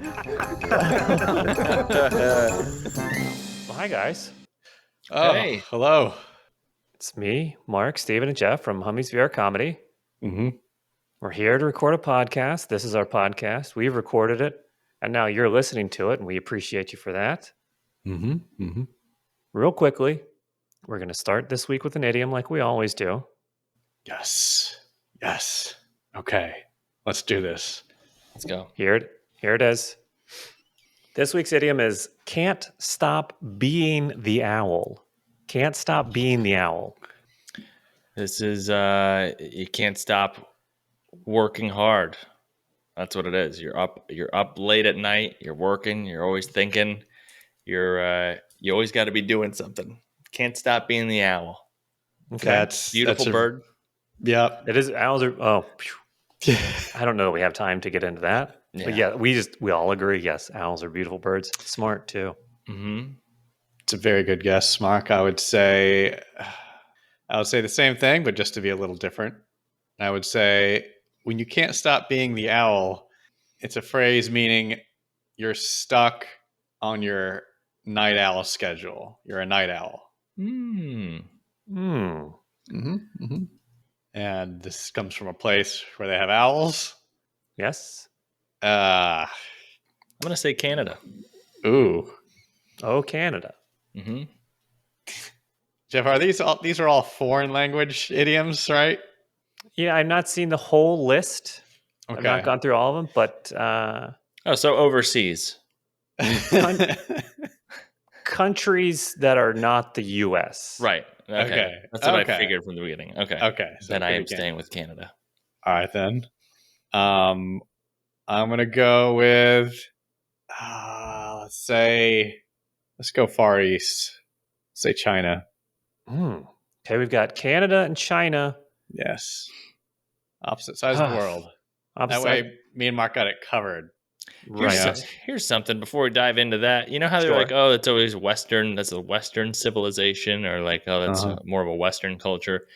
Well, hi, guys. Oh, Hey. hello. It's me, Mark, Steven, and Jeff from Hummy's VR Comedy. Mm-hmm. We're here to record a podcast. This is our podcast. We've recorded it, and now you're listening to it, and we appreciate you for that. Mm-hmm. Mm-hmm. Real quickly, we're going to start this week with an idiom like we always do. Yes. Yes. Okay. Let's do this. Let's go. Here it is. This week's idiom is can't stop being the owl. Can't stop being the owl. This is you can't stop working hard. That's what it is. You're up late at night, you're working, you're always thinking, you always got to be doing something. Can't stop being the owl. Okay. That's Beautiful bird. Yep. It is owls are I don't know that we have time to get into that. Yeah. But yeah, we all agree, yes, owls are beautiful birds. Smart too. Mm-hmm. It's a very good guess, Mark. I would say the same thing, but just to be a little different. I would say when you can't stop being the owl, it's a phrase meaning you're stuck on your night owl schedule. You're a night owl. Hmm. Hmm. Mm-hmm. Mm-hmm. And this comes from a place where they have owls. Yes. I'm gonna say Canada. Ooh. Oh, Canada. Mm-hmm. Jeff, are these are all foreign language idioms, right? Yeah, I've not seen the whole list. Okay. I've not gone through all of them, but Oh, so overseas. countries that are not the U.S. Right. Okay. Okay. That's what Okay. I figured from the beginning. Okay. Okay. So Then it I could am be staying with Canada. All right, then. I'm gonna go with let's go Far East. Say China. Okay, we've got Canada and China. Yes. Opposite sides of the world. That way, me and Mark got it covered. Here's something before we dive into that. You know how they're Sure. like, oh, it's always Western. That's a Western civilization, or like, oh, that's more of a Western culture.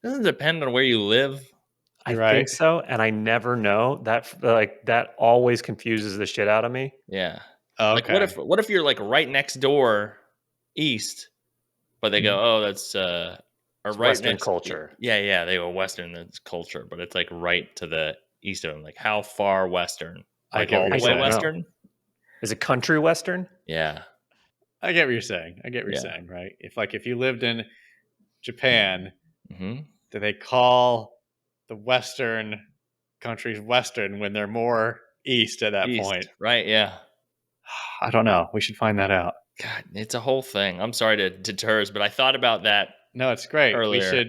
Doesn't depend on where you live. I think so, and I never know that. Like that always confuses the shit out of me. Yeah. Okay. Like, what if you're like right next door, east, but they go, oh, that's or right Western next culture. Yeah, they go Western. That's culture, but it's like right to the east of them. Like, how far Western? Like all the way Western? Is it country Western? Yeah. I get what you're saying. You're saying, right? If you lived in Japan, do they call the Western countries Western when they're more east at that point? Right, yeah. I don't know. We should find that out. God, it's a whole thing. I'm sorry to deter us, but I thought about that. No, it's great. Earlier.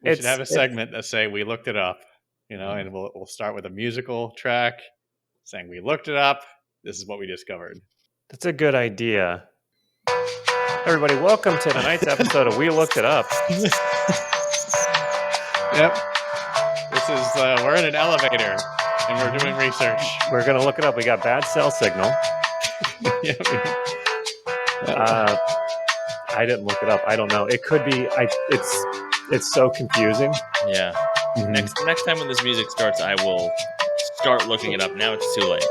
We should have a segment that say we looked it up, and we'll start with a musical track saying we looked it up. This is what we discovered. That's a good idea. Everybody, welcome to tonight's episode of We Looked It Up. Yep. This is we're in an elevator and we're doing research. We're gonna look it up. We got bad cell signal. I didn't look it up. I don't know. It could be. It's so confusing. Yeah. Mm-hmm. Next time when this music starts, I will start looking it up. Now it's too late.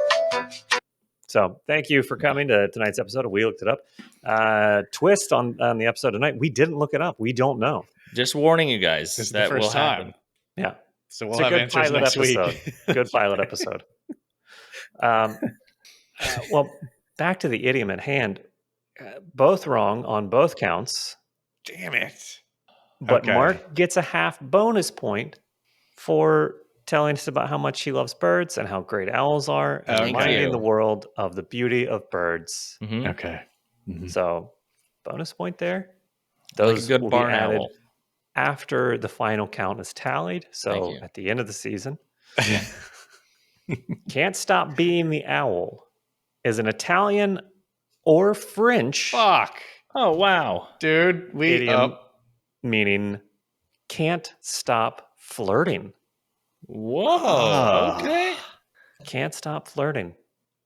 So thank you for coming to tonight's episode of We Looked It Up. Twist on the episode tonight. We didn't look it up. We don't know. Just warning you guys. This is that the first will happen. Yeah. So we'll have answers next week. Good pilot episode. Well, back to the idiom at hand. Both wrong on both counts. Damn it. But Mark gets a half bonus point for telling us about how much he loves birds and how great owls are and reminding the world of the beauty of birds. Mm-hmm. Okay. Mm-hmm. So, bonus point there. Those like a good will barn be added owl. After the final count is tallied. So, at the end of the season. Can't stop being the owl is an Italian or French. Fuck. Oh, wow. Dude, idiom meaning can't stop flirting. Whoa. Okay. Can't stop flirting.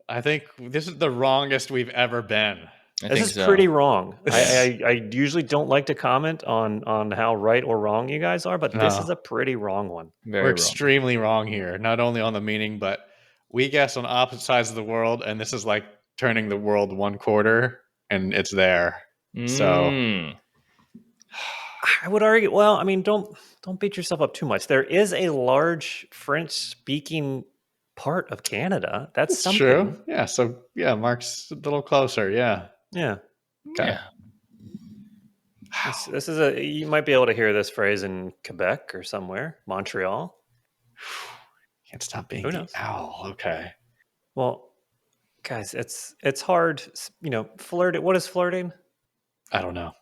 I think this is the wrongest we've ever been. This is pretty wrong. I usually don't like to comment on how right or wrong you guys are, but this is a pretty wrong one. We're extremely wrong here, not only on the meaning, but we guess on opposite sides of the world, and this is like turning the world one quarter, and it's there. So I would argue. Well, I mean, don't beat yourself up too much. There is a large French-speaking part of Canada. That's something. True. Yeah. So yeah, Mark's a little closer. Yeah. Yeah. Okay. Yeah. This is you might be able to hear this phrase in Quebec or somewhere, Montreal. Can't stop being Who the knows? owl. Okay. Well, guys, it's hard. Flirting. What is flirting? I don't know.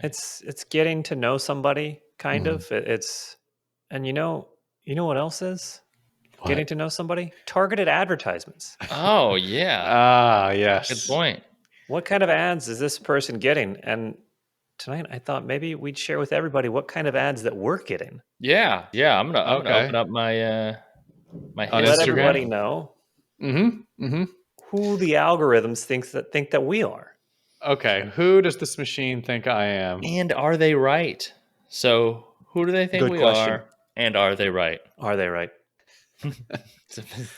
It's getting to know somebody, kind of. It's and you know what else is What? getting to know somebody? Targeted advertisements. Oh yeah. Ah, yes. Good point. What kind of ads is this person getting? And tonight I thought maybe we'd share with everybody what kind of ads that we're getting. Yeah. I'm gonna Okay. open up my my On Let Instagram? everybody know who the algorithms think that we are. Okay. Who does this machine think I am? And are they right? So who do they think Good we question. are? And are they right? Are they right?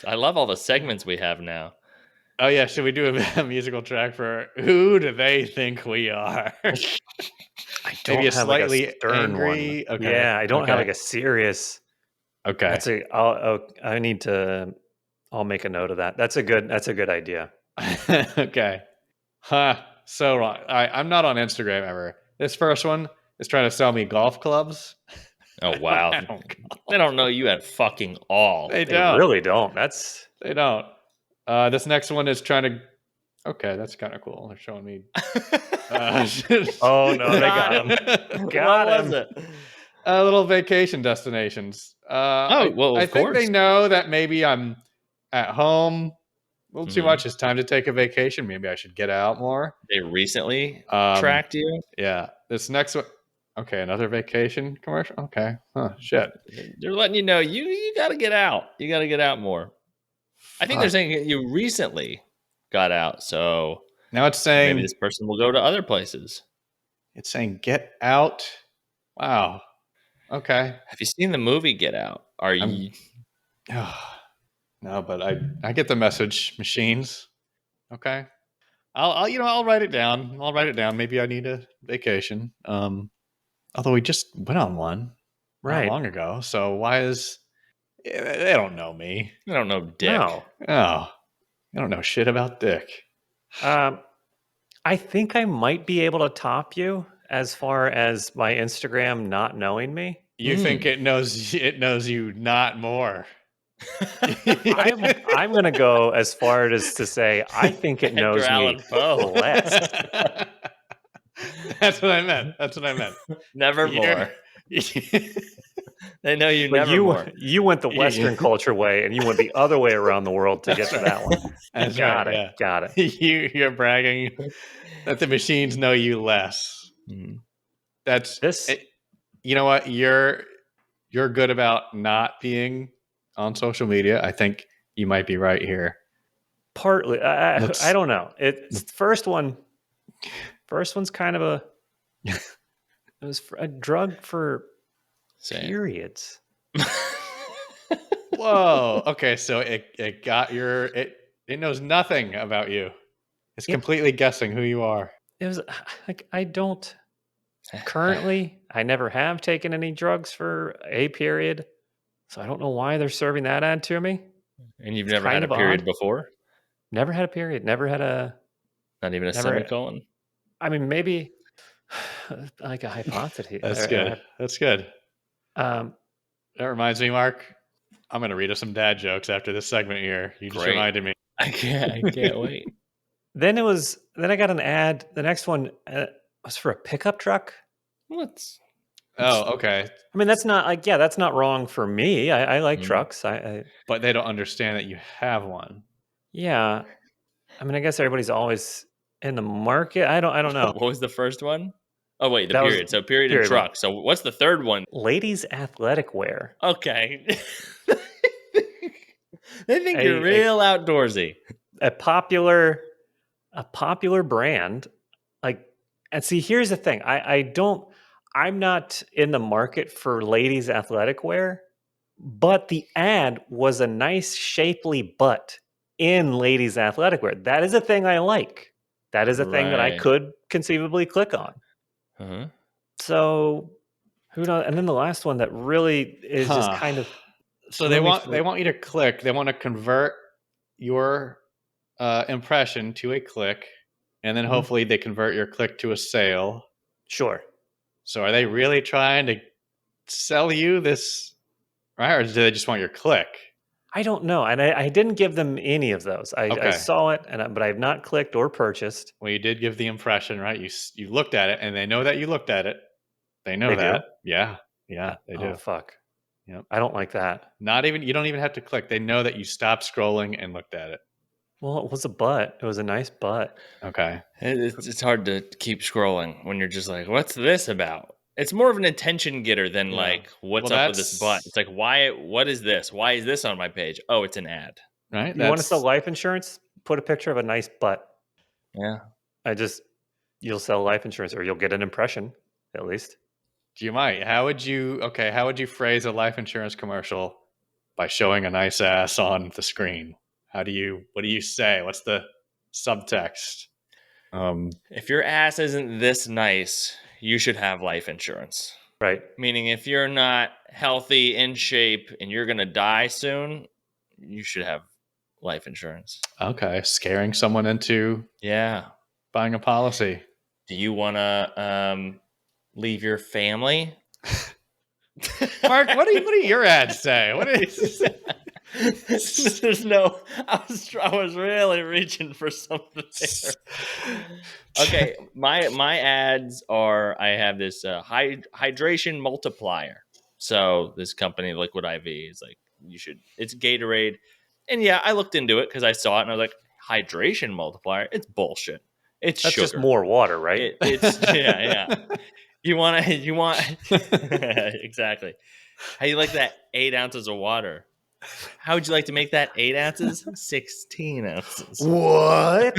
I love all the segments we have now. Oh yeah, should we do a musical track for who do they think we are? I don't Maybe a have slightly like a stern angry. one. Okay. Yeah, I don't have like a serious. Okay. I need to. I'll make a note of that. That's a good idea. Okay. Huh. So wrong. I'm not on Instagram ever. This first one is trying to sell me golf clubs. Oh wow. They don't know you at fucking all. They They don't. really don't. They don't. This next one is trying to. Okay, that's kind of cool. They're showing me. Oh no, they got him. Got What him. was it? Little vacation destinations. Well, of I think course. they know that maybe I'm at home a little too much. It's time to take a vacation. Maybe I should get out more. They recently tracked you. Yeah. This next one. Okay, another vacation commercial. Okay. Huh. Shit. They're letting you know you got to get out. You got to get out more. I think they're saying you recently got out, so Now it's saying maybe this person will go to other places. It's saying get out. Wow. Okay. Have you seen the movie Get Out? Are you? No, but I get the message. Machines. Okay. I'll write it down. I'll write it down. Maybe I need a vacation. Although we just went on one not long ago. So why is they don't know me? I don't know Dick. No. Oh, I don't know shit about Dick. I think I might be able to top you as far as my Instagram not knowing me. You think it knows you not more? I'm going to go as far as to say I think it knows me less. That's what I meant. Never more. They know you But never more. you went the Western culture way, and you went the other way around the world to get to that one. Got it. You're bragging that the machines know you less. That's this. You know what? You're good about not being on social media. I think you might be right here. Partly, I don't know. It's the first one. First one's kind of a. It was a drug for periods. Whoa. Okay, so it got it knows nothing about you. It's completely guessing who you are. It was like I don't currently. I never have taken any drugs for a period, so I don't know why they're serving that ad to me. And you've never had a period before? Never had a period. Never had a. Not even a semicolon. I mean, maybe like a hypothesis. That's good. That's good. That reminds me, Mark. I'm going to read us some dad jokes after this segment here. You just reminded me. I can't wait. Then I got an ad. The next one was for a pickup truck. Oh, okay. I mean, that's not wrong for me. I like trucks. But they don't understand that you have one. Yeah. I mean, I guess everybody's always in the market. I don't know. What was the first one? Oh, wait, the period. So period and truck. So what's the third one? Ladies athletic wear. Okay. They think you're real outdoorsy. A popular brand. And see, here's the thing. I'm not in the market for ladies athletic wear. But the ad was a nice shapely butt in ladies' athletic wear. That is a thing I like. That is a thing that I Right. could conceivably click on. Uh-huh. So who knows? And then the last one that really is just kind of so they want you to click. They want to convert your impression to a click, and then hopefully they convert your click to a sale. Sure. So are they really trying to sell you this, right? Or do they just want your click? I don't know, and I didn't give them any of those. I saw it, but I have not clicked or purchased. Well, you did give the impression, right? You looked at it, and they know that you looked at it. They know that. Do? Yeah, they do. Oh fuck. Yep. I don't like that. You don't even have to click. They know that you stopped scrolling and looked at it. Well, it was a butt. It was a nice butt. Okay. It's hard to keep scrolling when you're just like, what's this about? It's more of an attention getter than like, what's up with this butt? It's like, what is this? Why is this on my page? Oh, it's an ad. Right. You want to sell life insurance? Put a picture of a nice butt. Yeah. You'll sell life insurance, or you'll get an impression, at least. You might. How would you phrase a life insurance commercial by showing a nice ass on the screen? What do you say? What's the subtext? If your ass isn't this nice, you should have life insurance. Right. Meaning if you're not healthy, in shape, and you're going to die soon, you should have life insurance. Okay. Scaring someone into buying a policy. Do you want to leave your family? Mark, what do your ads say? What is There's no. I was really reaching for something there. Okay, my ads are. I have this hydration multiplier. So this company, Liquid IV, is like it's Gatorade, and yeah, I looked into it because I saw it and I was like, hydration multiplier. It's bullshit. That's sugar. Just more water, right? It's yeah. You want exactly. How you like that 8 ounces of water? How would you like to make that 8 ounces? 16 ounces. What?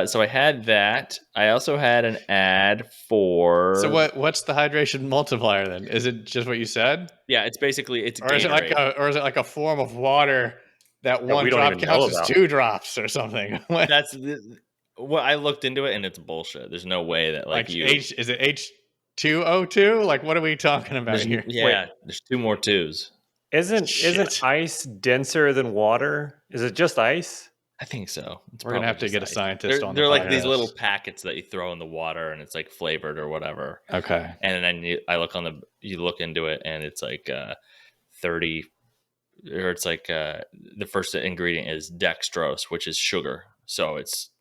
So I had that. I also had an ad for. So what's the hydration multiplier then? Is it just what you said? Yeah, it's basically or is it like a form of water that one drop counts as 2 drops or something? That's what I looked into it, and it's bullshit. There's no way that is it H2O2? Like, what are we talking about here? Yeah, there's 2 more 2s. Isn't ice denser than water? Is it just ice? I think so. We're gonna have to get a scientist on. They're like these little packets that you throw in the water, and it's like flavored or whatever. Okay. And then you look into it, and it's like 30, or it's like the first ingredient is dextrose, which is sugar. So it's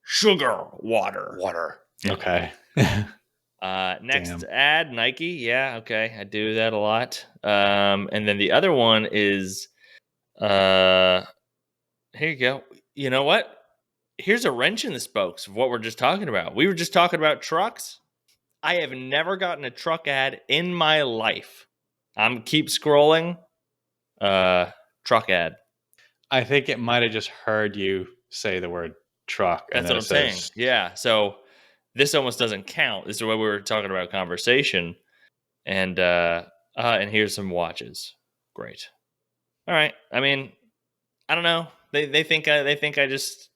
sugar water. Okay. Next ad, Nike. Yeah, okay, I do that a lot. And then the other one is here you go. You know what? Here's a wrench in the spokes of what we're just talking about. We were just talking about trucks. I have never gotten a truck ad in my life. Keep scrolling. Truck ad. I think it might have just heard you say the word truck. That's what I'm saying. Yeah. So this almost doesn't count. This is what we were talking about conversation. And here's some watches. Great. All right. I mean, I don't know. They think I just,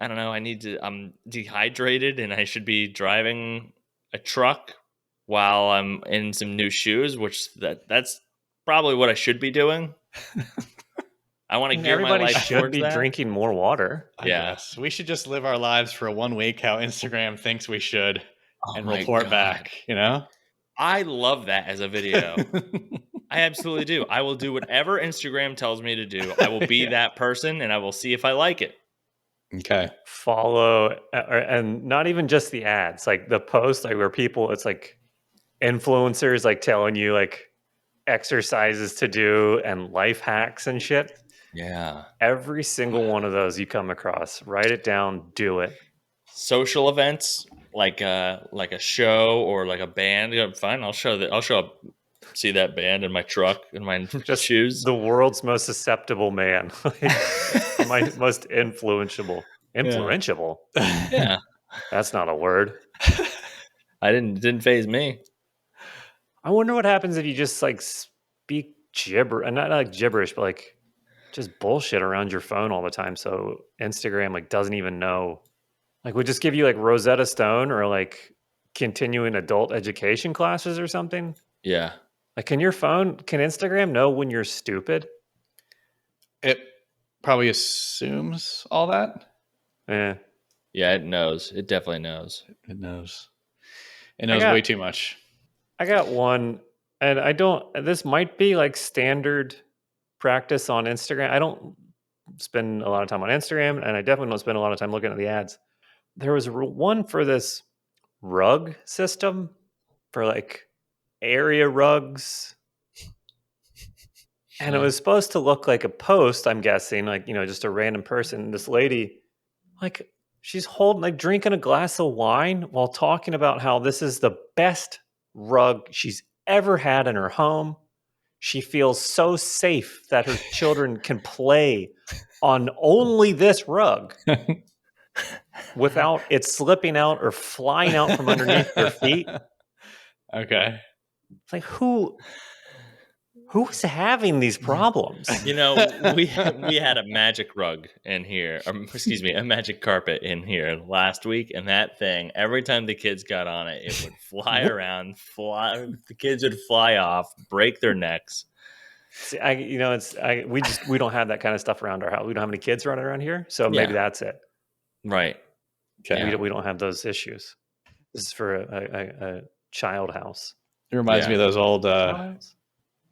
I don't know. I'm dehydrated and I should be driving a truck while I'm in some new shoes, which that's probably what I should be doing. I want to gear my life should towards be that. Drinking more water. Yes, we should just live our lives for 1 week how Instagram thinks we should, and report back. You know, I love that as a video. I absolutely do. I will do whatever Instagram tells me to do. I will be that person, and I will see if I like it. Okay. Follow, and not even just the ads, like the posts, like where people, it's like influencers like telling you like exercises to do and life hacks and shit. Yeah. Every single one of those you come across, write it down, do it. Social events like a show or like a band. Yeah, fine, I'll show up, see that band in my truck in my shoes. The world's most susceptible man, my most influential. Yeah, that's not a word. Didn't faze me. I wonder what happens if you just like speak not like gibberish, but like just bullshit around your phone all the time. So Instagram like doesn't even know. Like would just give you like Rosetta Stone or like continuing adult education classes or something. Yeah. Like can Instagram know when you're stupid? It probably assumes all that. Yeah. Yeah, it knows. It definitely knows. It knows. It knows way too much. I got one, and this might be like standard practice on Instagram. I don't spend a lot of time on Instagram, and I definitely don't spend a lot of time looking at the ads. There was one for this rug system for like area rugs, and it was supposed to look like a post, I'm guessing, like, just a random person. This lady, like, she's drinking a glass of wine while talking about how this is the best rug she's ever had in her home. She feels so safe that her children can play on only this rug without it slipping out or flying out from underneath their feet. Okay. It's like, who's having these problems? We had a magic rug in here, a magic carpet in here last week, and that thing, every time the kids got on it, it would fly around, the kids would fly off, break their necks. See, we don't have that kind of stuff around our house. We don't have any kids running around here, so maybe that's it. Right. Okay. We don't have those issues. This is for a child house. It reminds me of those old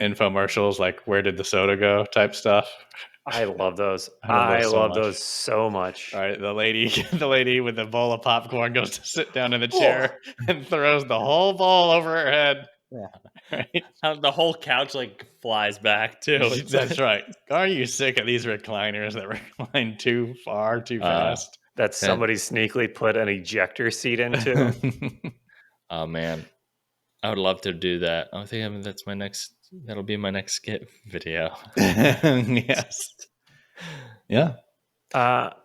infomercials, like "Where did the soda go?" type stuff. I love those. I love those so much. All right, the lady with the bowl of popcorn goes to sit down in the chair and throws the whole bowl over her head. Yeah. Right? The whole couch like flies back too. That's right. Are you sick of these recliners that recline too far, too fast? That somebody sneakily put an ejector seat into. Oh man, I would love to do that. I think that'll be my next skit video. Yes. Yeah. Well,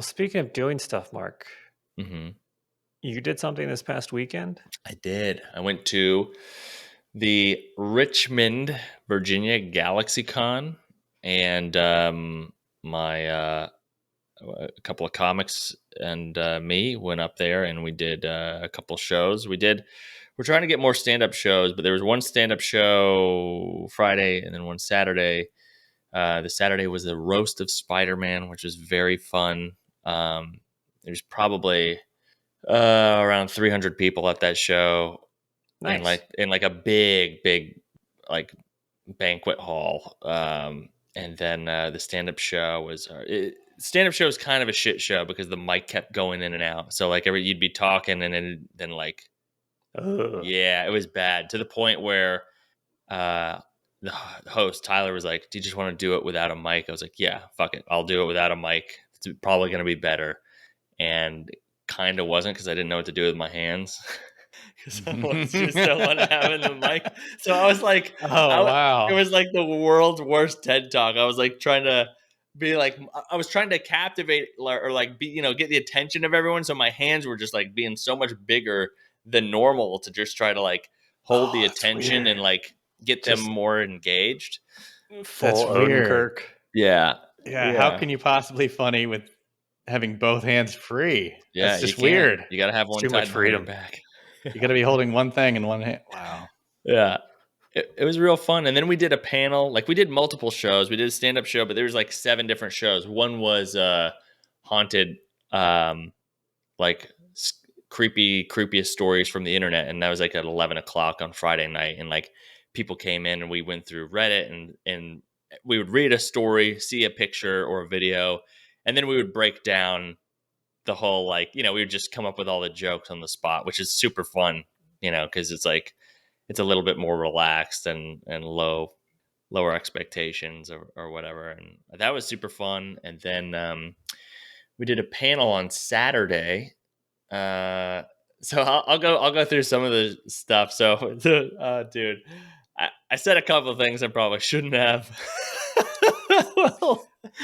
speaking of doing stuff, Mark, you did something this past weekend? I did. I went to the Richmond, Virginia GalaxyCon, and a couple of comics and me went up there, and we did a couple shows. We're trying to get more stand-up shows, but there was one stand-up show Friday and then one Saturday. The Saturday was the Roast of Spiderman, which was very fun. There's probably around 300 people at that show. Nice. in like a big like banquet hall. And then the stand-up show was stand-up show is kind of a shit show because the mic kept going in and out. So like you'd be talking and then like, yeah, it was bad to the point where the host Tyler was like, "Do you just want to do it without a mic?" I was like, "Yeah, fuck it, I'll do it without a mic. It's probably going to be better." And kind of wasn't because I didn't know what to do with my hands. Because I was just so having the mic. So I was like, wow. It was like the world's worst TED Talk. I was like trying to be like, I was trying to captivate or like be, get the attention of everyone. So my hands were just like being so much bigger than normal to just try to like hold the attention and like get them more engaged. That's weird. Yeah. How can you possibly funny with having both hands free? Yeah, that's just weird. You got to have one too much freedom back. You got to be holding one thing in one hand. Wow. Yeah. It was real fun. And then we did a panel. Like we did multiple shows. We did a stand-up show, but there was like 7 different shows. One was haunted, like creepiest stories from the internet. And that was like at 11 o'clock on Friday night. And like people came in and we went through Reddit and we would read a story, see a picture or a video, and then we would break down the whole, like, we would just come up with all the jokes on the spot, which is super fun, because it's like, it's a little bit more relaxed and lower expectations or whatever. And that was super fun. And then we did a panel on Saturday. So I'll go through some of the stuff. So, dude, I said a couple of things I probably shouldn't have.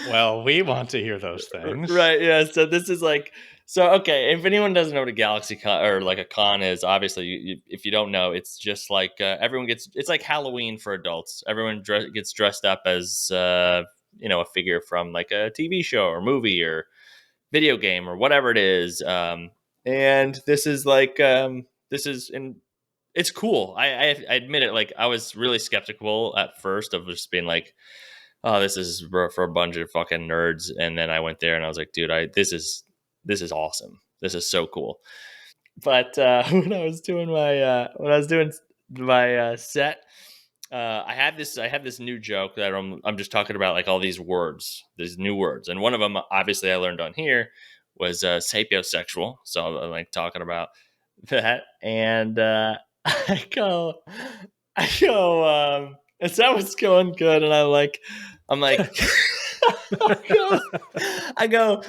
Well, we want to hear those things. Right, yeah. So this is like, okay. If anyone doesn't know what a Galaxy Con or like a con is, obviously, if you don't know, it's just like everyone it's like Halloween for adults. Everyone gets dressed up as a figure from like a TV show or movie or video game or whatever it is. And this is like it's cool. I admit it. Like I was really skeptical at first of just being like, oh, this is for a bunch of fucking nerds. And then I went there and I was like, dude, this is awesome. This is so cool. But when I was doing my set, I had this new joke that I'm just talking about, like all these new words, and one of them obviously I learned on here was sapiosexual. So I'm like talking about that, and I go, and so that was going good, and I'm like, I go.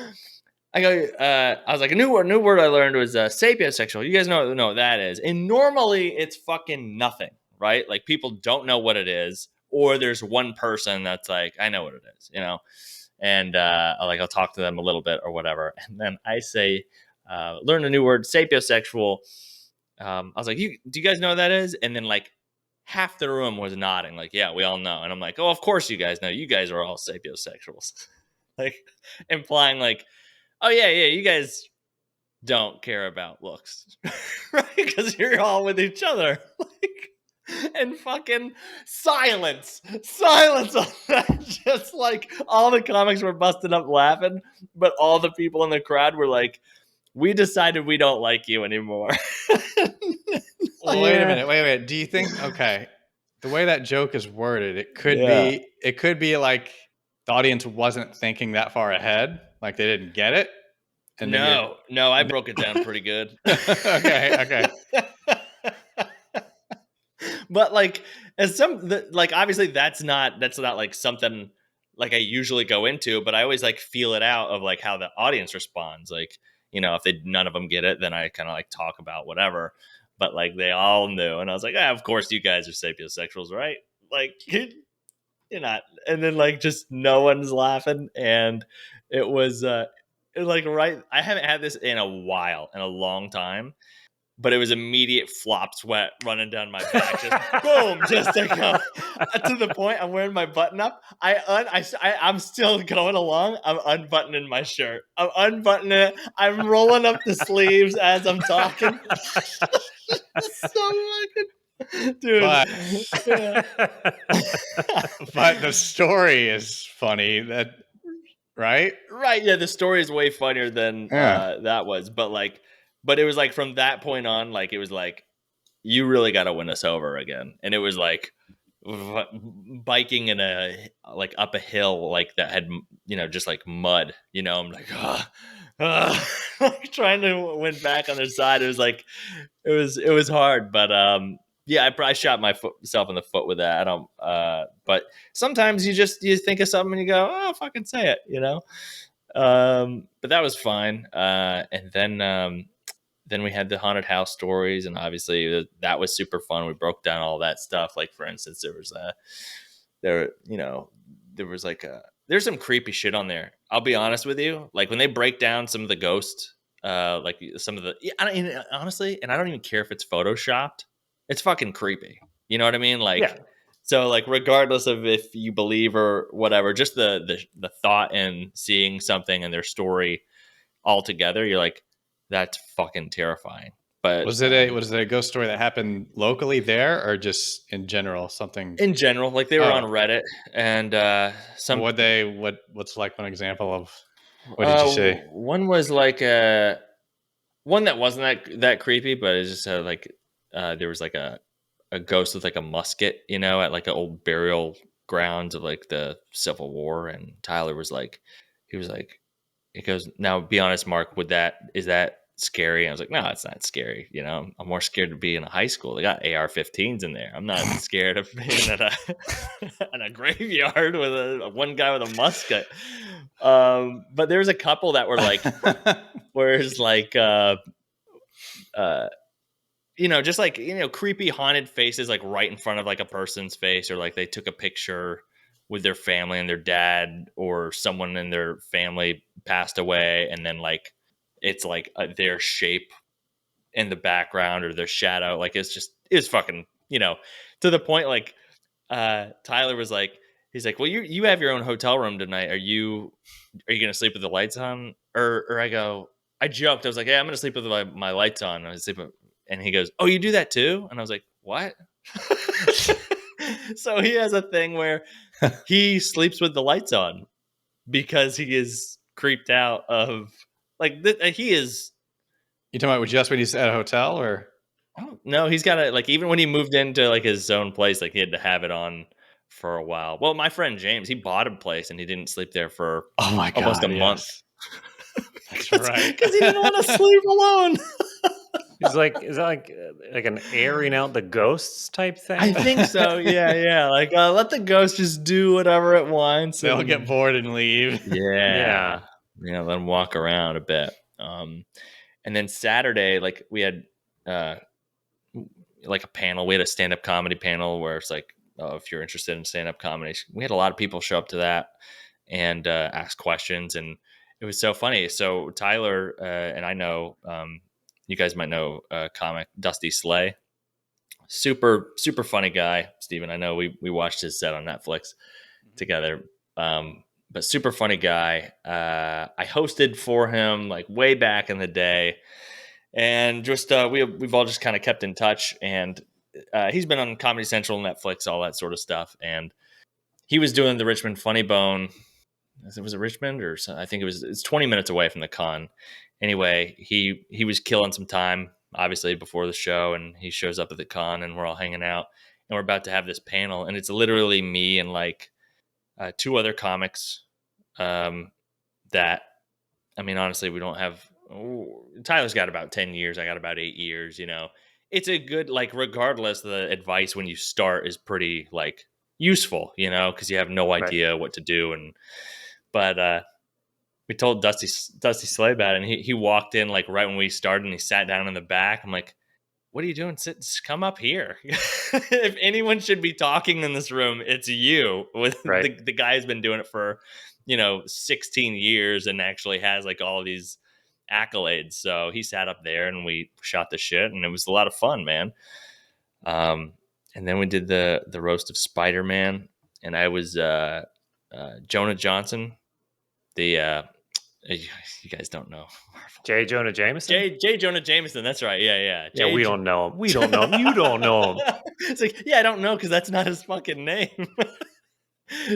I was like, a new word I learned was sapiosexual. You guys know what that is. And normally it's fucking nothing, right? Like people don't know what it is, or there's one person that's like, I know what it is, and I'll talk to them a little bit or whatever. And then I say, learn a new word, sapiosexual. I was like, do you guys know what that is? And then like half the room was nodding, like, yeah, we all know. And I'm like, oh, of course you guys know. You guys are all sapiosexuals. Like implying like, oh yeah, you guys don't care about looks, right? Because you're all with each other, like, and fucking silence on that. Just like all the comics were busted up laughing, but all the people in the crowd were like, "We decided we don't like you anymore." Well, wait a minute. Do you think the way that joke is worded, it could be like the audience wasn't thinking that far ahead, like they didn't get it. And no, I broke it down pretty good. Okay. But like, obviously that's not like something like I usually go into, but I always like feel it out of like how the audience responds. Like, if none of them get it, then I kind of like talk about whatever. But like they all knew, and I was like, of course you guys are sapiosexuals, right? Like you're not. And then like just no one's laughing, and it was like right. I haven't had this in a long time. But it was immediate flop sweat running down my back. Just boom, just like to the point I'm wearing my button up. I'm still going along. I'm unbuttoning my shirt. I'm unbuttoning it. I'm rolling up the sleeves as I'm talking. So fucking dude. But the story is funny. Right? Yeah, the story is way funnier than that was. But it was like from that point on, like it was like, you really got to win us over again. And it was like biking in up a hill like that had just like mud. I'm like, like trying to win back on their side. It was like it was hard, but yeah, I probably shot myself in the foot with that. I don't. But sometimes you think of something and you go, oh, fucking say it, But that was fine. And then we had the haunted house stories, and obviously that was super fun. We broke down all that stuff. Like for instance, there's some creepy shit on there. I'll be honest with you. Like when they break down some of the ghosts, like some of the honestly, and I don't even care if it's photoshopped. It's fucking creepy. You know what I mean? Like, yeah. So like regardless of if you believe or whatever, just the thought in seeing something and their story all together, you're like, that's fucking terrifying. But was it a ghost story that happened locally there, or just in general something? In general, like they were on Reddit, and what's like one example of what did you say? One was like one that wasn't that creepy, but it's just like there was like a ghost with like a musket, at like an old burial grounds of like the Civil War, and Tyler was like, he goes, now be honest, Mark, is that scary? And I was like, no, it's not scary. I'm more scared to be in a high school. They got AR-15s in there. I'm not scared of being at a graveyard with one guy with a musket. But there was a couple that were like, where it's like, just like, creepy haunted faces, like right in front of like a person's face, or like they took a picture with their family and their dad or someone in their family passed away. And then like, it's like their shape in the background or their shadow. Like it's fucking, to the point, like, Tyler was like, he's like, well, you have your own hotel room tonight. Are you going to sleep with the lights on? Or I joked. I was like, yeah, I'm going to sleep with my lights on. And he goes, oh, you do that too? And I was like, what? So he has a thing where he sleeps with the lights on because he is creeped out of like, he is. You talking about just when he's at a hotel, or? No, he's got like, even when he moved into like his own place, like he had to have it on for a while. Well, my friend James, he bought a place and he didn't sleep there for Oh my almost a God, month. yes. That's right. Because he didn't want to sleep alone. He's like, is that like an airing out the ghosts type thing? I think so. Yeah. Like, let the ghost just do whatever it wants. They'll get bored and leave. Yeah. Let them walk around a bit. And then Saturday, like we had like a panel. We had a stand-up comedy panel where it's like, oh, if you're interested in stand-up comedy. We had a lot of people show up to that and ask questions, and it was so funny. So Tyler and I know, you guys might know comic Dusty Slay. Super funny guy, Steven. I know we watched his set on Netflix together. But super funny guy. I hosted for him like way back in the day, and just we've all just kind of kept in touch. And he's been on Comedy Central, Netflix, all that sort of stuff. And he was doing the Richmond Funny Bone. Was it Richmond or something? I think it's 20 minutes away from the con. Anyway, he was killing some time, obviously, before the show, and he shows up at the con, and we're all hanging out, and we're about to have this panel, and it's literally me and like two other comics. That, I mean, honestly, we don't have. Tyler's got about 10 years. I got about 8 years. It's a good, like, regardless, the advice when you start is pretty like useful, because you have no idea what to do. But we told Dusty Slay about it, and he walked in like right when we started, and he sat down in the back. I'm like, what are you doing? Just come up here. If anyone should be talking in this room, it's you. With the guy who's been doing it for 16 years and actually has like all of these accolades. So he sat up there and we shot the shit, and it was a lot of fun, man. And then we did the roast of Spiderman, and I was Jonah Johnson. You guys don't know J. Jonah Jameson? J. Jonah Jameson. That's right. Yeah. Yeah, we don't know him. We don't know him. You don't know him. It's like, yeah, I don't know because that's not his fucking name.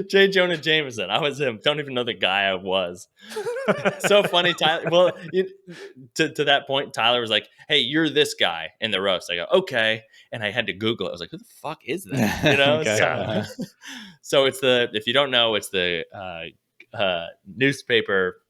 J. Jonah Jameson. I was him. Don't even know the guy I was. So funny, Tyler. Well, to that point, Tyler was like, "Hey, you're this guy in the roast." I go, "Okay," and I had to Google it. I was like, "Who the fuck is that?" Okay. So it's if you don't know, it's the newspaper.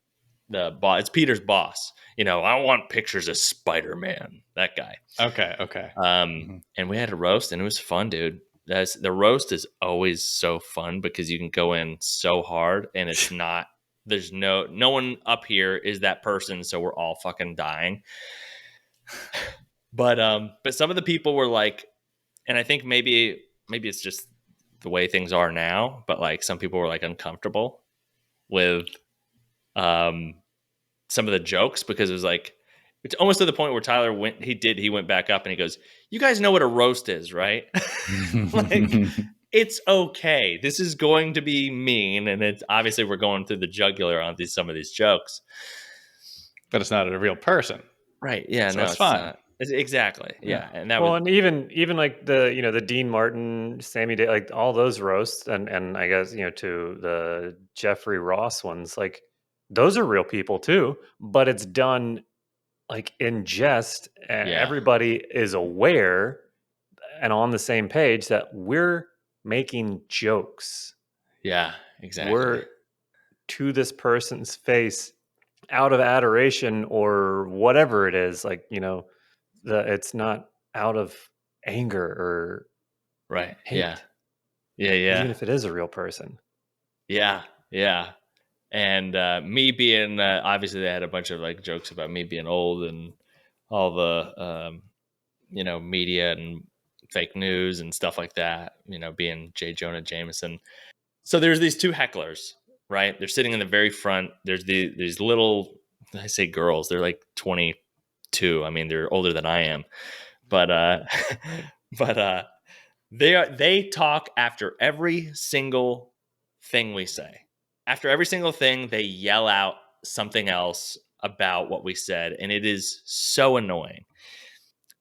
The boss. It's Peter's boss. I want pictures of Spider-Man. That guy. Okay. And we had a roast, and it was fun, dude. The roast is always so fun because you can go in so hard, and it's not. There's no one up here is that person, so we're all fucking dying. But some of the people were like, and I think maybe it's just the way things are now, but like some people were like uncomfortable with some of the jokes, because it was like, it's almost to the point where Tyler went back up and he goes, "You guys know what a roast is, right?" Like, it's okay. This is going to be mean, and it's obviously we're going through the jugular on some of these jokes, but it's not a real person, right? Yeah, so it's fine. Exactly. Yeah, and that and even like the Dean Martin, Sammy Day, like all those roasts, and I guess to the Jeffrey Ross ones, like those are real people too, but it's done like in jest, and everybody is aware and on the same page that we're making jokes. Yeah, exactly. We're to this person's face out of adoration or whatever it is, like it's not out of anger or right hate. Yeah even if it is a real person. Yeah And me being obviously they had a bunch of like jokes about me being old and all the media and fake news and stuff like that, being J. Jonah Jameson. So there's these two hecklers, right? They're sitting in the very front. There's these little, I say girls, they're like 22. I mean, they're older than I am, but but they talk after every single thing we say. After every single thing, they yell out something else about what we said, and it is so annoying.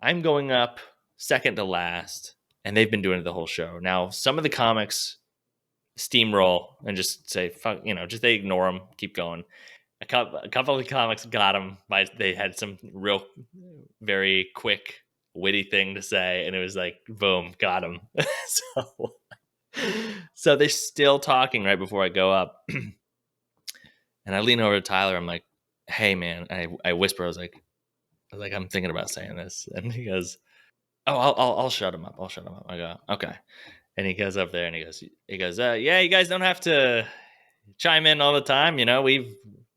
I'm going up second to last, and they've been doing it the whole show. Now, some of the comics steamroll and just say, fuck, just they ignore them, keep going. A couple of the comics got them, they had some real, very quick, witty thing to say, and it was like, boom, got them. So they're still talking right before I go up. And I lean over to Tyler. I'm like, hey, man. I whisper. I was like, I'm thinking about saying this. And he goes, oh, I'll shut him up. I'll shut him up. I go, okay. And he goes up there and he goes, yeah, you guys don't have to chime in all the time. We've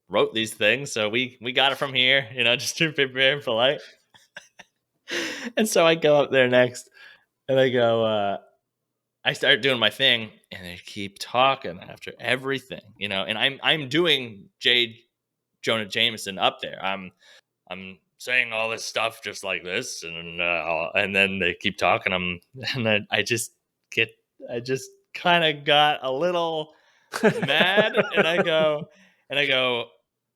wrote these things, so we got it from here, just to be very polite. And so I go up there next and I go, I start doing my thing, and they keep talking after everything, and I'm doing J. Jonah Jameson up there. I'm saying all this stuff just like this, and then they keep talking. And I just kind of got a little mad, and I go,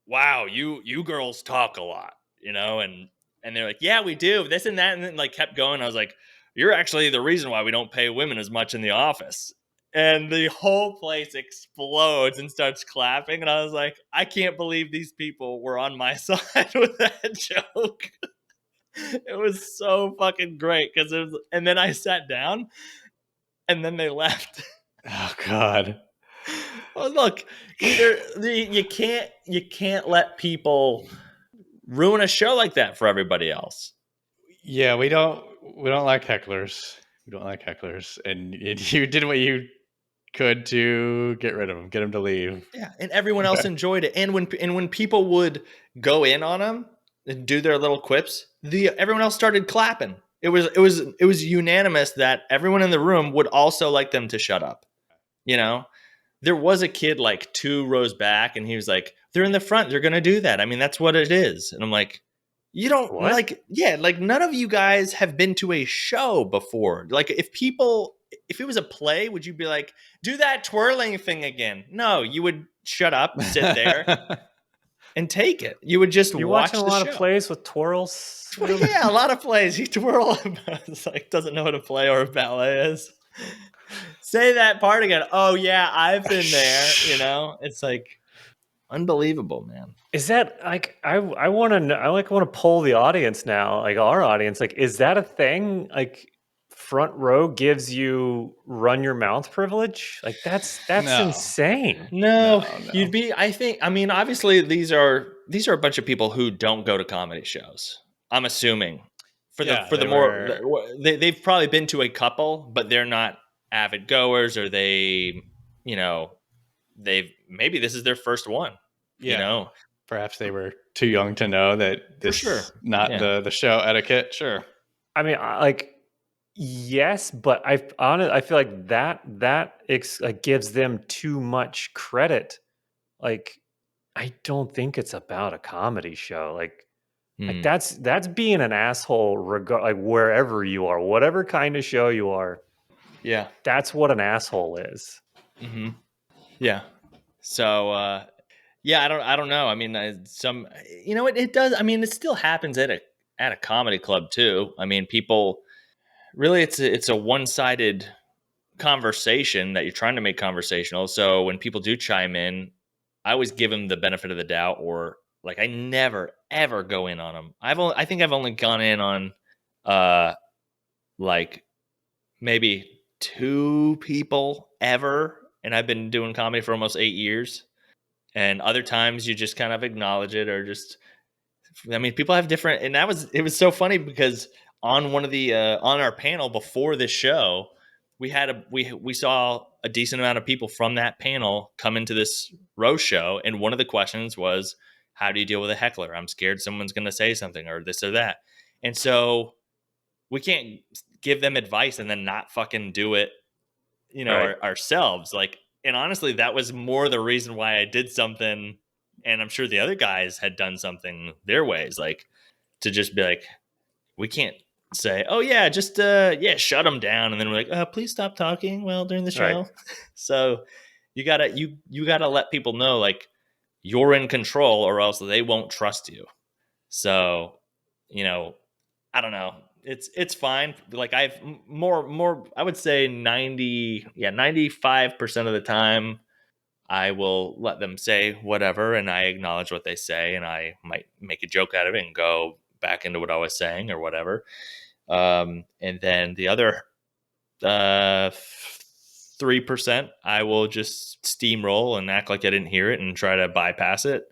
wow, you girls talk a lot, and they're like, yeah, we do this and that, and then like kept going. I was like, you're actually the reason why we don't pay women as much in the office. And the whole place explodes and starts clapping. And I was like, I can't believe these people were on my side with that joke. It was so fucking great. And then I sat down and then they left. Oh God. Well, look, you can't let people ruin a show like that for everybody else. Yeah, we don't like hecklers. We don't like hecklers, and you did what you could to get rid of them, get them to leave. Yeah, and everyone else enjoyed it. And when people would go in on them and do their little quips, everyone else started clapping. It was unanimous that everyone in the room would also like them to shut up. There was a kid like 2 rows back, and he was like, "They're in the front. They're going to do that. I mean, that's what it is." And I'm like, you don't What? like none of you guys have been to a show before. Like if it was a play, would you be like, do that twirling thing again? No, you would shut up, sit there and take it. You would just You're watch watching a the lot show. of plays with twirls. Yeah, a lot of plays. You twirl. It's like, doesn't know what a play or a ballet is. Say that part again. Oh yeah, I've been there. It's like unbelievable, man. Is that like I want to know? I want to poll the audience now, like our audience. Like, is that a thing? Like, front row gives you run your mouth privilege? Like, that's No. insane. No, No. you'd be. I mean, obviously these are a bunch of people who don't go to comedy shows. I'm assuming they've probably been to a couple, but they're not avid goers, or maybe this is their first one. Yeah. Perhaps they were too young to know that this is not the show etiquette. Sure. I mean, yes, but I feel like that gives them too much credit. Like, I don't think it's about a comedy show. Like that's being an asshole, like wherever you are, whatever kind of show you are. Yeah, that's what an asshole is. Mm-hmm. Yeah. So, I don't know. I mean, it does. I mean, it still happens at a comedy club too. I mean, people really, it's a one-sided conversation that you're trying to make conversational. So when people do chime in, I always give them the benefit of the doubt, or like I never ever go in on them. I think I've only gone in on like maybe 2 people ever, and I've been doing comedy for almost 8 years. And other times you just kind of acknowledge it, or just, I mean, people have different, and it was so funny because on one of the on our panel before this show, we saw a decent amount of people from that panel come into this roast show, and one of the questions was, how do you deal with a heckler? I'm scared someone's going to say something or this or that. And so we can't give them advice and then not fucking do it, Right. ourselves. Like, and honestly, that was more the reason why I did something. And I'm sure the other guys had done something their ways, like to just be like, we can't say, oh yeah, just shut them down. And then we're like, please stop talking during the Right. show. So you gotta let people know, like, you're in control or else they won't trust you. So, I don't know. It's fine. Like, I've more I would say 95% of the time I will let them say whatever and I acknowledge what they say and I might make a joke out of it and go back into what I was saying or whatever. And then the other 3%, I will just steamroll and act like I didn't hear it and try to bypass it.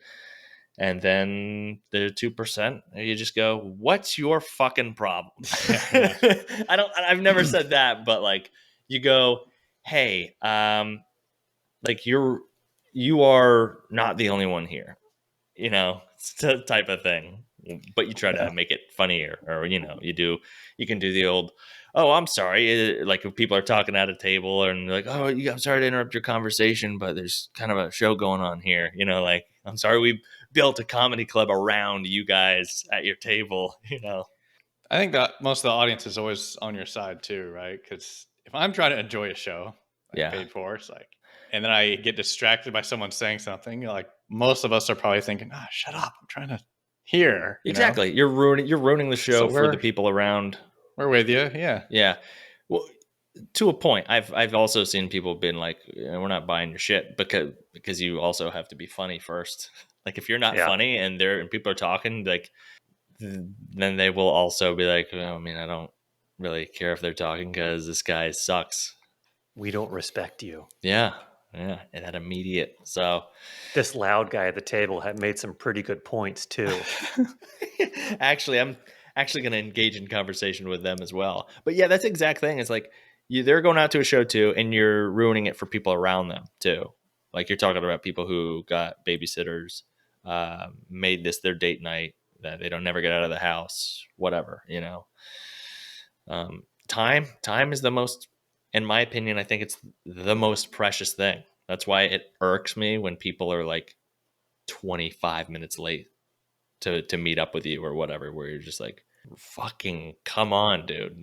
And then the 2%, you just go, "What's your fucking problem?" I've never said that, but like, you go, "Hey, like you are not the only one here," type of thing. But you try to make it funnier, or you can do the old, "Oh, I'm sorry," like if people are talking at a table and they're like, "Oh, I'm sorry to interrupt your conversation, but there's kind of a show going on here," like, "I'm sorry we built a comedy club around you guys at your table," I think that most of the audience is always on your side too, right? Because if I'm trying to enjoy a show I Yeah. paid for, it's like, and then I get distracted by someone saying something, like most of us are probably thinking, shut up, I'm trying to hear. Exactly. You're ruining the show So for the people around. We're with you. Yeah. Yeah. Well, to a point. I've also seen people been like, we're not buying your shit because you also have to be funny first. Like, if you're not funny and people are talking, like, then they will also be like, I mean, I don't really care if they're talking because this guy sucks. We don't respect you. Yeah. And that immediate. So this loud guy at the table had made some pretty good points too. Actually, I'm going to engage in conversation with them as well. But yeah, that's the exact thing. It's like they're going out to a show too, and you're ruining it for people around them too. Like, you're talking about people who got babysitters, made this their date night, that they don't never get out of the house, whatever, Time is the most, in my opinion, I think it's the most precious thing. That's why it irks me when people are like 25 minutes late to meet up with you or whatever, where you're just like, fucking come on, dude,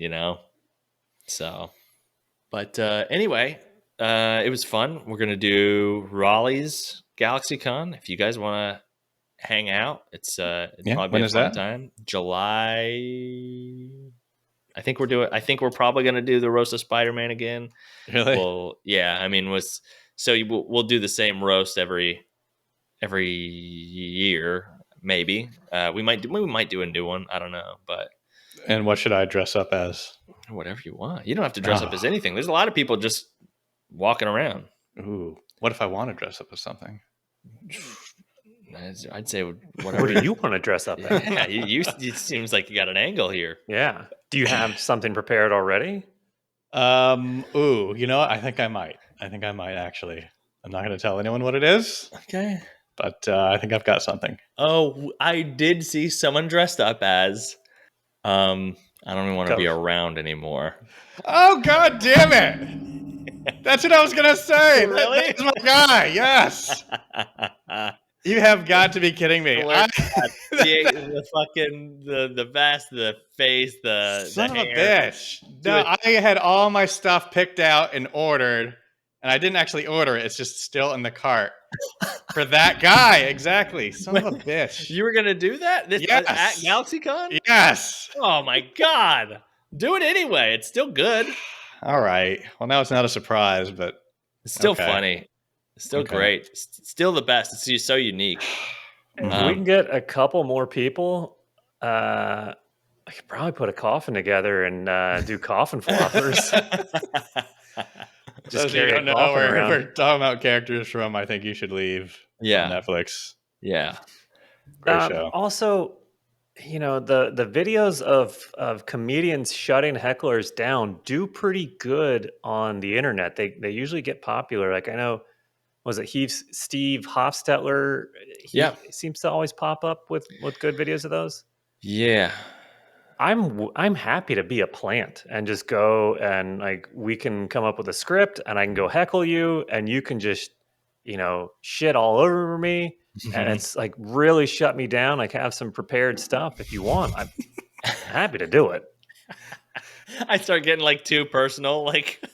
So, but anyway, it was fun. We're gonna do Raleigh's GalaxyCon. If you guys want to hang out, it's probably when be a is fun that? time. July. I think we're probably gonna do the Roast of Spiderman again. Really? Well, yeah. I mean, we'll do the same roast every year, maybe. We might do a new one. I don't know, but And what should I dress up as? whatever you want. You don't have to dress up as anything. There's a lot of people just walking around. Ooh, what if I want to dress up as something? I'd say whatever. What do you want to dress up as? Yeah, it seems like you got an angle here. Yeah. Do you have something prepared already? Ooh, I think I might. Actually. I'm not going to tell anyone what it is. Okay. But I think I've got something. Oh, I did see someone dressed up as I don't even want to be around anymore. Oh, God damn it. That's what I was going to say. Really? That's my guy. Yes. You have got to be kidding me. The fucking the vest, the face, the son the of hair. a bitch. No, I had all my stuff picked out and ordered, and I didn't actually order it. It's just still in the cart for that guy. Exactly. Son of a bitch. You were gonna do that? Yes. At GalaxyCon? Yes. Oh my god! Do it anyway. It's still good. All right. Well, now it's not a surprise, but it's still funny. It's still great. It's still the best. It's just so unique. If we can get a couple more people, I could probably put a coffin together and do coffin floppers. Just carry a coffin around. We're talking about characters from I Think You Should Leave. Yeah. On Netflix. Yeah. Great show. Also, the videos of comedians shutting hecklers down do pretty good on the internet. They usually get popular. Like, I know, was it Steve Hofstetler? He seems to always pop up with good videos of those. Yeah. I'm happy to be a plant and just go and like we can come up with a script and I can go heckle you and you can just shit all over me and it's like really shut me down. Like have some prepared stuff if you want. I'm happy to do it. I start getting like too personal. Like,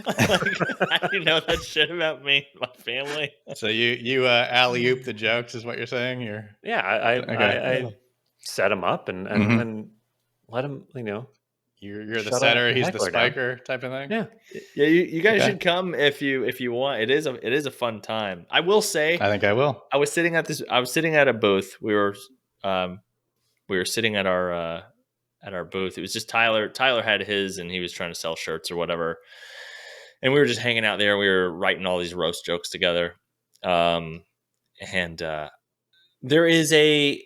how do you know that shit about me, my family? So you alley-oop the jokes is what you're saying? Yeah, I set him up and then let him, You're the shut setter, a he's the heckler down. spiker type of thing? Yeah. Yeah, you guys should come if you want. It is a fun time. I will say. I think I will. I was sitting at a booth. We were sitting at our booth. It was just Tyler. Tyler had his, and he was trying to sell shirts or whatever. And we were just hanging out there. We were writing all these roast jokes together. And there is a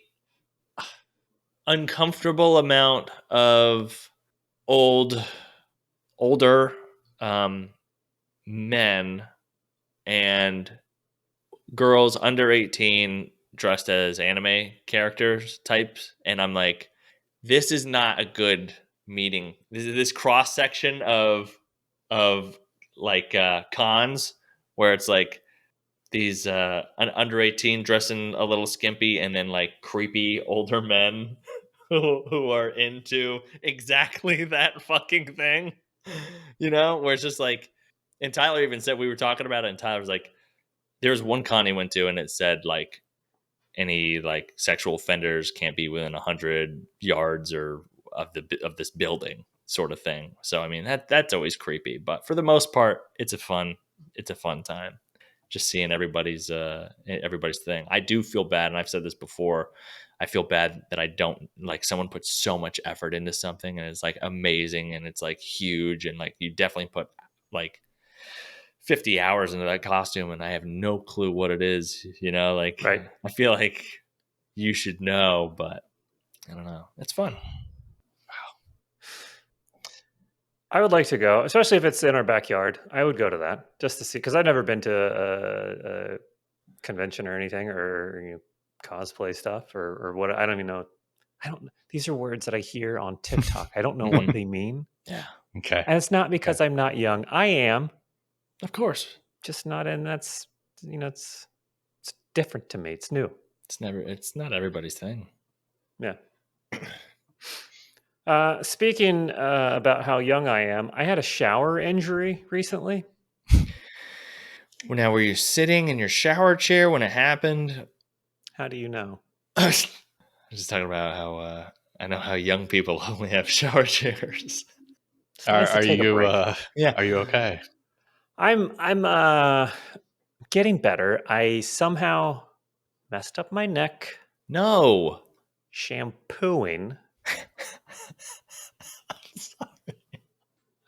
uncomfortable amount of older men and girls under 18 dressed as anime characters types. And I'm like, this is not a good meeting. This cross section of like cons where it's like these under 18 dressing a little skimpy and then like creepy older men who are into exactly that fucking thing, where it's just like, and Tyler even said, we were talking about it and Tyler was like, there's one con he went to and it said like any like sexual offenders can't be within 100 yards or of this building sort of thing. So I mean that's always creepy, but for the most part it's a fun time just seeing everybody's thing. I do feel bad, and I've said this before, I feel bad that I don't like someone puts so much effort into something and it's like amazing and it's like huge and like you definitely put like 50 hours into that costume and I have no clue what it is, like Right. I feel like you should know, but I don't know. It's fun. I would like to go, especially if it's in our backyard. I would go to that just to see, because I've never been to a convention or anything or cosplay stuff or what. I don't even know. These are words that I hear on TikTok. I don't know what they mean. Yeah. Okay. And it's not because I'm not young. I am. Of course. Just not in. That's it's different to me. It's new. It's not everybody's thing. Yeah. Speaking about how young I am, I had a shower injury recently. Well, now, were you sitting in your shower chair when it happened? How do you know? I was just talking about how I know how young people only have shower chairs. Are you yeah? Are you okay? I'm getting better. I somehow messed up my neck. No. Shampooing.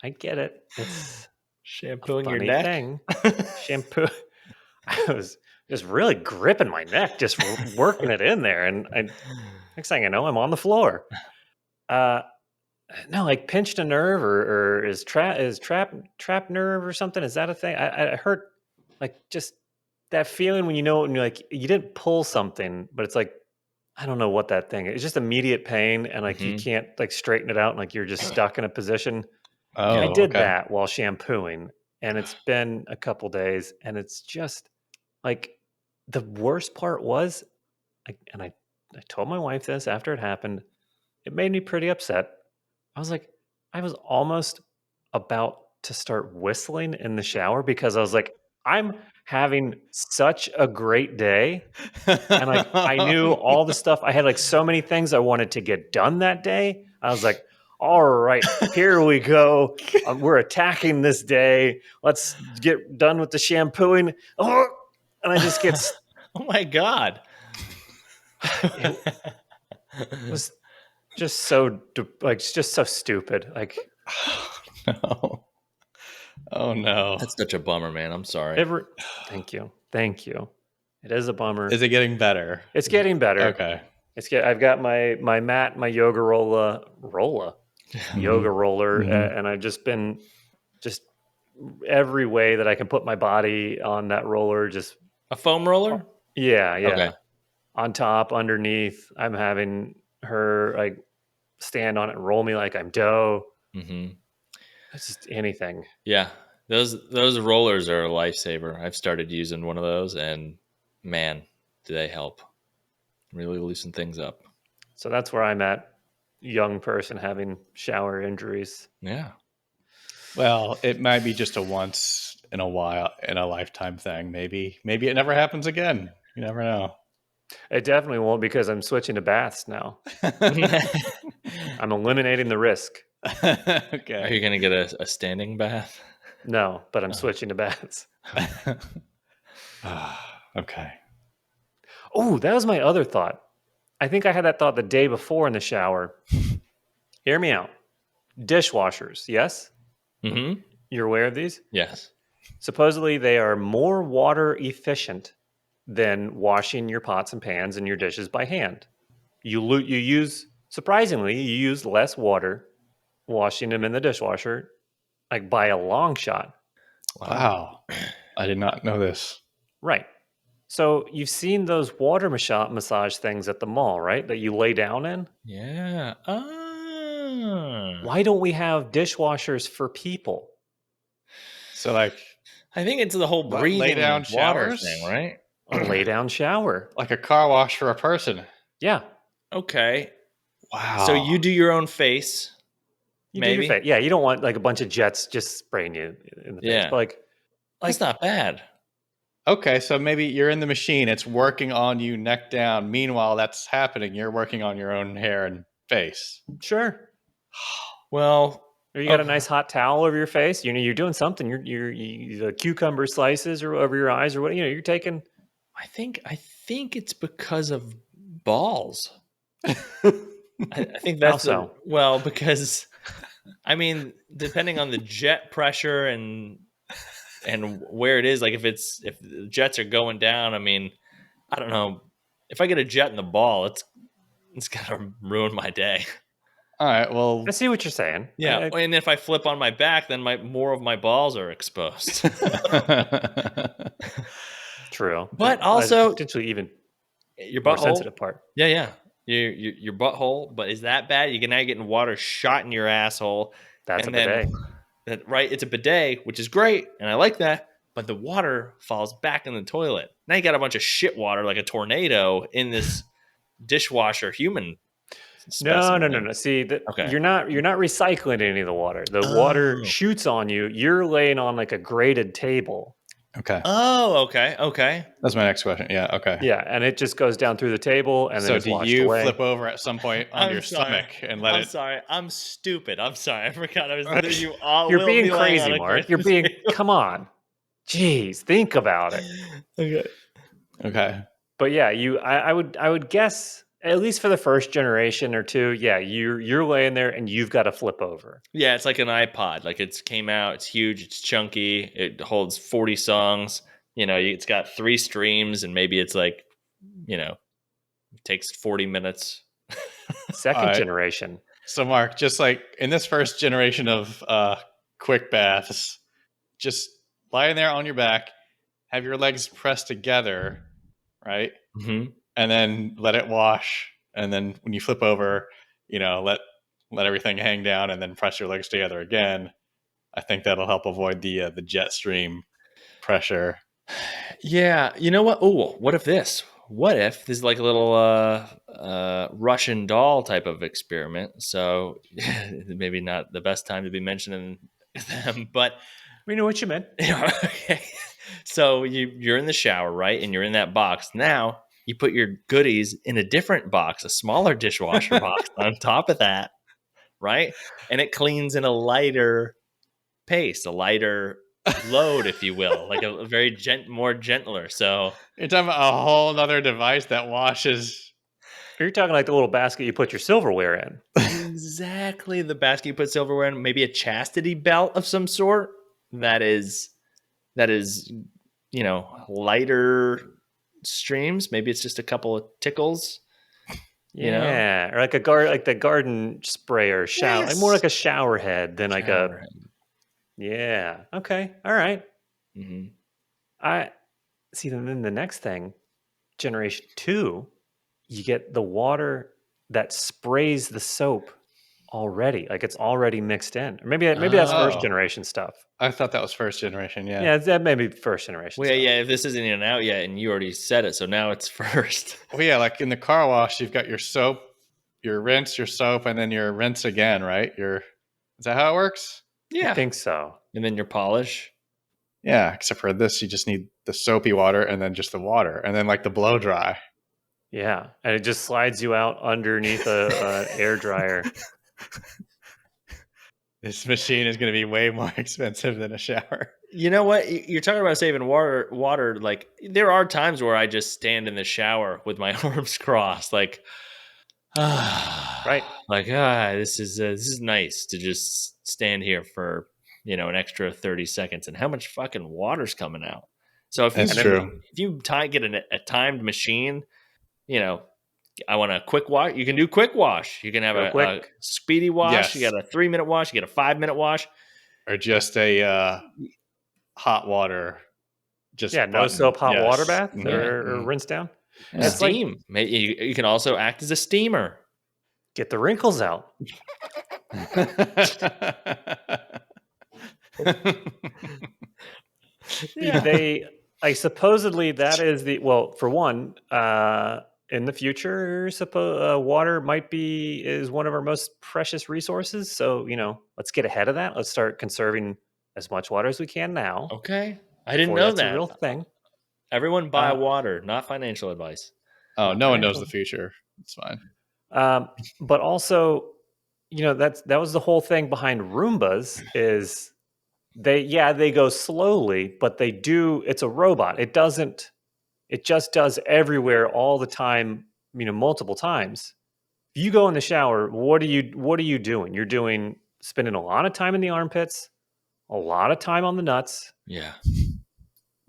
I get it. It's shampooing a your funny neck. Thing. Shampoo. I was just really gripping my neck, just working it in there, and next thing I know, I'm on the floor. No, like pinched a nerve or is trap nerve or something. Is that a thing? I heard like just that feeling when when you're like you didn't pull something, but it's like I don't know what that thing is. It's just immediate pain and like you can't like straighten it out and like you're just stuck in a position. Oh, I did that while shampooing and it's been a couple days and it's just like the worst part was I told my wife this after it happened. It made me pretty upset. I was like, I was almost about to start whistling in the shower because I was like, I'm having such a great day. And like, I knew all the stuff. I had like so many things I wanted to get done that day. I was like, all right, here we go. We're attacking this day. Let's get done with the shampooing. Oh, and I just get. Oh my God. It was just so just so stupid. Like, no. Oh no. That's such a bummer, man. I'm sorry. Thank you. It is a bummer. Is it getting better? It's getting better. Okay. I've got my mat, my yoga yoga roller, and I've just been every way that I can put my body on that roller. Just a foam roller. Yeah. Okay. On top, underneath. I'm having her like stand on it and roll me like I'm dough. Mm-hmm. It's just anything. Yeah, those rollers are a lifesaver. I've started using one of those, and man, do they help really loosen things up. So that's where I'm at. Young person having shower injuries. Yeah. Well, it might be just a once in a while in a lifetime thing. Maybe it never happens again. You never know. It definitely won't because I'm switching to baths now. I'm eliminating the risk. Okay. Are you gonna get a standing bath? No, but I'm switching to baths. Okay. Oh, that was my other thought. I think I had that thought the day before in the shower. Hear me out. Dishwashers, yes? Mm-hmm. You're aware of these? Yes. Supposedly, they are more water efficient than washing your pots and pans and your dishes by hand. You use, surprisingly, you use less water washing them in the dishwasher, like by a long shot. Wow. I did not know this. Right. So you've seen those water massage things at the mall, right? That you lay down in. Yeah. Ah. Why don't we have dishwashers for people? So like I think it's the whole What, breathing lay down water showers? thing, right? A lay down shower. like a car wash for a person. Yeah. Okay. Wow. So you do your own face. You Maybe. do your face. Yeah, you don't want like a bunch of jets just spraying you in the face. Yeah. But like That's not bad. Okay, so maybe you're in the machine, it's working on you neck down. Meanwhile, that's happening. You're working on your own hair and face. sure. Well, Or you got a nice hot towel over your face. You know, you're doing something. You the cucumber slices or over your eyes or what. You know, you're taking. I think it's because of balls. I think How that's so? well, because I mean, depending on the jet pressure and where it is, like if the jets are going down, I mean, I don't know. If I get a jet in the ball, it's gonna ruin my day. All right, well, I see what you're saying. Yeah, and if I flip on my back, then more of my balls are exposed. True. But also potentially even your more butthole. sensitive part. Yeah. Your butthole. But is that bad? You can now getting water shot in your asshole. That's and a bidet. Right? It's a bidet, which is great, and I like that. But the water falls back in the toilet. Now you got a bunch of shit water, like a tornado, in this dishwasher human. No. See, Okay. you're not recycling any of the water. The water shoots on you. You're laying on like a graded table. okay. Oh, okay. That's my next question. Yeah, okay. Yeah, and it just goes down through the table and then So it's do washed you away. flip over at some point on your stomach and let I'm it? sorry. I'm stupid. I'm sorry. I forgot I was. You all You're will being be laying crazy, on a Mark. grid. You're being. Come on. Jeez, think about it. Okay. Okay. But yeah, I would guess at least for the first generation or two, yeah, you're laying there and you've got to flip over. Yeah, it's like an iPod. Like it's came out. It's huge. It's chunky. It holds 40 songs. You know, it's got 3 streams, and maybe it's like, you know, it takes 40 minutes. Second right. generation. So Mark, just like in this first generation of quick baths, just lying there on your back, have your legs pressed together, right? Mm-hmm. And then let it wash. And then when you flip over, you know, let everything hang down and then press your legs together again. I think that'll help avoid the jet stream pressure. Yeah, you know what? Oh, what if this? What if this is like a little Russian doll type of experiment? So maybe not the best time to be mentioning them, but We know what you meant. okay. So you're in the shower, right? And you're in that box. Now you put your goodies in a different box, a smaller dishwasher box on top of that, right? And it cleans in a lighter pace, a lighter load, if you will, like a very more gentler. So You're talking about a whole nother device that washes. You're talking like the little basket you put your silverware in. exactly the basket you put silverware in, maybe a chastity belt of some sort that is, you know, lighter streams. Maybe it's just a couple of tickles. You know? Yeah, or like like the garden sprayer shower, like more like a shower head than like a. Yeah. Okay. All right. Mm-hmm. I see. Then the next thing, generation 2, you get the water that sprays the soap already. Like it's already mixed in. Or maybe that's first Oh. generation stuff. I thought that was first generation. Yeah. Yeah, that may be first generation Well, stuff. yeah, if this isn't even out yet and you already said it, so now it's first. Well, yeah, like in the car wash, you've got your soap, your rinse, your soap, and then your rinse again, right? Is that how it works? Yeah. I think so. And then your polish. Yeah, except for this, you just need the soapy water and then just the water, and then like the blow dry. Yeah, and it just slides you out underneath a air dryer. This machine is going to be way more expensive than a shower. You know what? You're talking about saving water. Like there are times where I just stand in the shower with my arms crossed, like, Right. like this is nice to just stand here for an extra 30 seconds. And how much fucking water's coming out? So if That's you, true. if you get a timed machine, I want a quick wash. You can do quick wash. You can have Real a quick. speedy wash. Yes. You got a 3-minute wash. You got a 5-minute wash. Or just a hot water. Just Yeah, no soap, hot water bath Mhm. or rinse down. Yeah. It's like- Steam. You can also act as a steamer. Get the wrinkles out. Yeah. Supposedly that is for one, in the future, water is one of our most precious resources. So, let's get ahead of that. Let's start conserving as much water as we can now. Okay. I didn't before know that's that. a real thing. Everyone buy Uh, water, not financial advice. Oh, no one knows Financial. the future. It's fine. But also, that was the whole thing behind Roombas is they go slowly, but it's a robot. It just does everywhere all the time, multiple times. If you go in the shower, what are you doing? You're spending a lot of time in the armpits, a lot of time on the nuts. Yeah.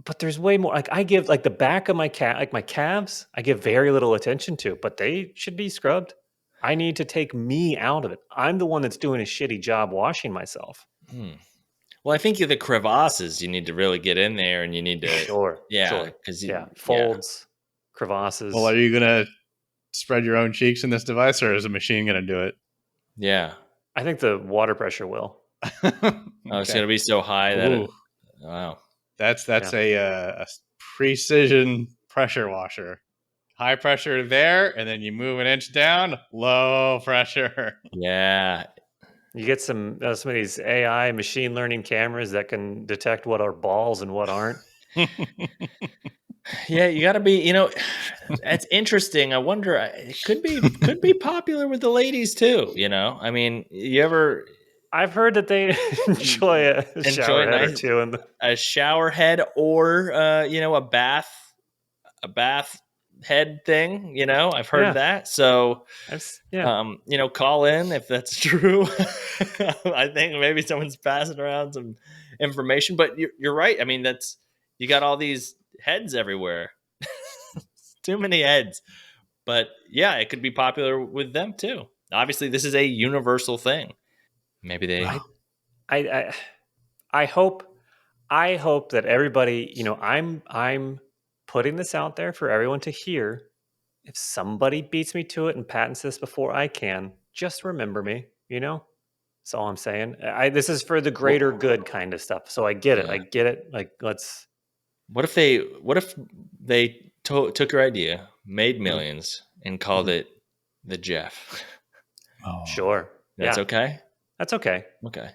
But there's way more. Like I give the back of my my calves, I give very little attention to, but they should be scrubbed. I need to take me out of it. I'm the one that's doing a shitty job washing myself. Well, I think the crevasses, you need to really get in there and you need to. Sure. Yeah. Sure. Because Folds, crevasses. Well, are you going to spread your own cheeks in this device, or is a machine going to do it? Yeah. I think the water pressure will. Oh, it's going to be so high that wow. That's a precision pressure washer. High pressure there, and then you move an inch down, low pressure. Yeah. You get some of these AI machine learning cameras that can detect what are balls and what aren't. Yeah, you got to be, that's interesting. I wonder, it could be popular with the ladies too, I mean, I've heard that they enjoy a shower head or two. A shower head or, a bath head thing, I've heard that. So, call in if that's true. I think maybe someone's passing around some information, but you're right. I mean, you got all these heads everywhere. Too many heads. But yeah, it could be popular with them too. Obviously, this is a universal thing. Maybe they. I hope that everybody. I'm putting this out there for everyone to hear. If somebody beats me to it and patents this before I can, just remember me. That's all I'm saying. This is for the greater good kind of stuff. So I get it. I get it. Like let's. What if they took your idea, made millions, and called it the Jeff? Oh. Sure. That's okay? That's okay. Okay.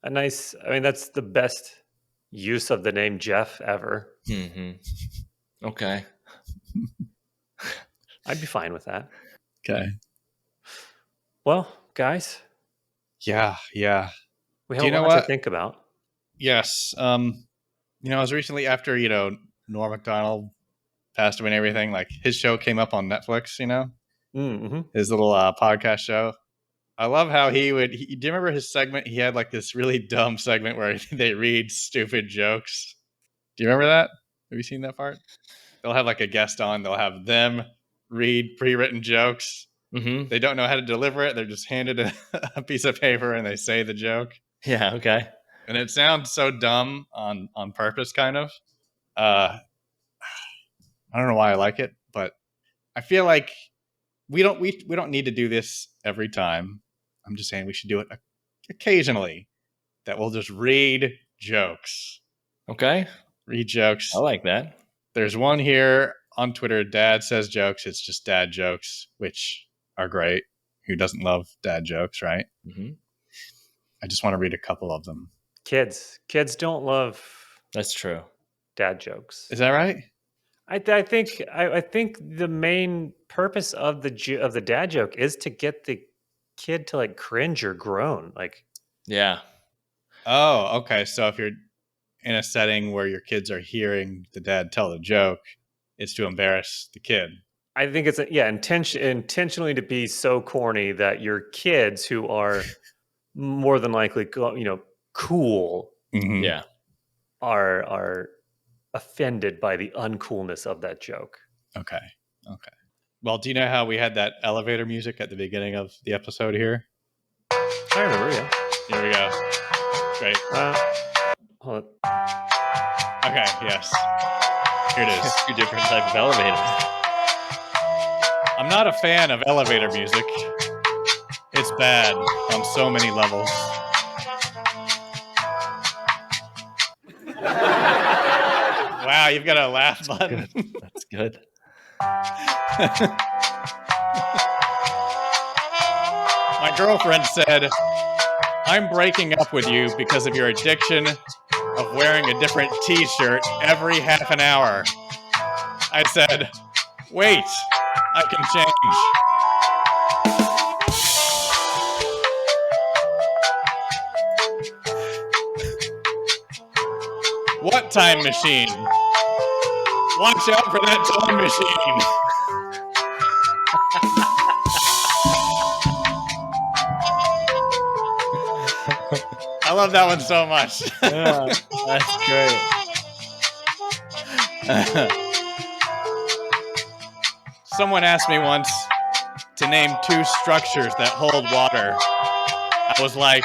That's the best use of the name Jeff ever. Mm-hmm. Okay. I'd be fine with that. Okay. Well, guys. Yeah. We have a lot to think about. Yes. I was recently after, Norm Macdonald passed away and everything, like his show came up on Netflix, Mm-hmm. His little podcast show. I love how do you remember his segment? He had like this really dumb segment where they read stupid jokes. Do you remember that? Have you seen that part? They'll have like a guest on. They'll have them read pre-written jokes. Mm-hmm. They don't know how to deliver it. They're just handed a piece of paper and they say the joke. Yeah. Okay. And it sounds so dumb on purpose, kind of. I don't know why I like it, but I feel like we don't need to do this every time. I'm just saying we should do it occasionally. That we'll just read jokes. Okay. Read jokes. I like that. There's one here on Twitter, Dad Says Jokes. It's just dad jokes, which are great. Who doesn't love dad jokes, right? Mm-hmm. I just want to read a couple of them. Kids don't love That's true. dad jokes. Is that right? I think the main purpose of the dad joke is to get the kid to like cringe or groan. Like, Yeah. Oh, okay. So if you're in a setting where your kids are hearing the dad tell the joke, it's to embarrass the kid. I think it's intentionally to be so corny that your kids, who are more than likely cool, Mm-hmm. Yeah. are offended by the uncoolness of that joke. Okay. Well, do you know how we had that elevator music at the beginning of the episode here? I remember, yeah. Here we go. Great. Hold on. Okay, yes. Here it is. Two different type of elevators. I'm not a fan of elevator music. It's bad on so many levels. Wow, you've got a laugh button. That's good. My girlfriend said, I'm breaking up with you because of your addiction of wearing a different t-shirt every half an hour. I said, wait, I can change. What time machine? Watch out for that time machine. I love that one so much. Yeah, that's great. Someone asked me once to name 2 structures that hold water. I was like,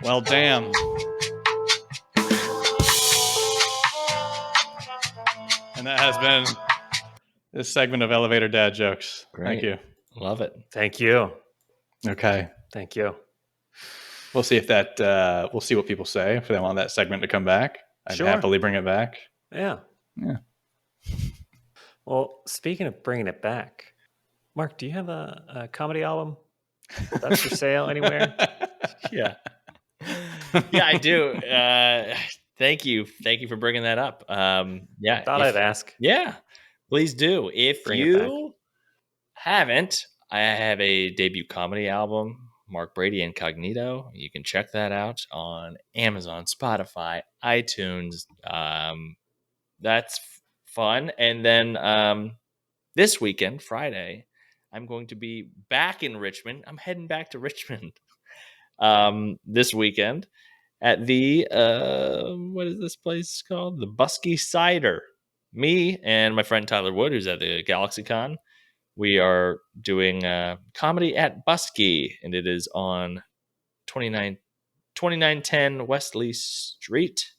well, damn. And that has been this segment of Elevator Dad Jokes. Great. Thank you. Love it. Thank you. Okay. Thank you. We'll see if that, we'll see what people say if they want that segment to come back. I'd Sure. happily bring it back. Yeah. Yeah. Well, speaking of bringing it back, Mark, do you have a comedy album that's for sale anywhere? Yeah. Yeah, I do. Thank you for bringing that up. Yeah. Thought I'd ask. Yeah, please do. If Bring it back. you haven't, I have a debut comedy album, Mark Brady Incognito. You can check that out on Amazon, Spotify, iTunes. That's fun. And then this weekend, Friday, I'm going to be back in Richmond. I'm heading back to Richmond this weekend at the what is this place called? The Busky Cider. Me and my friend Tyler Wood, who's at the GalaxyCon, we are doing comedy at Busky, and it is on 2910 Wesley Street,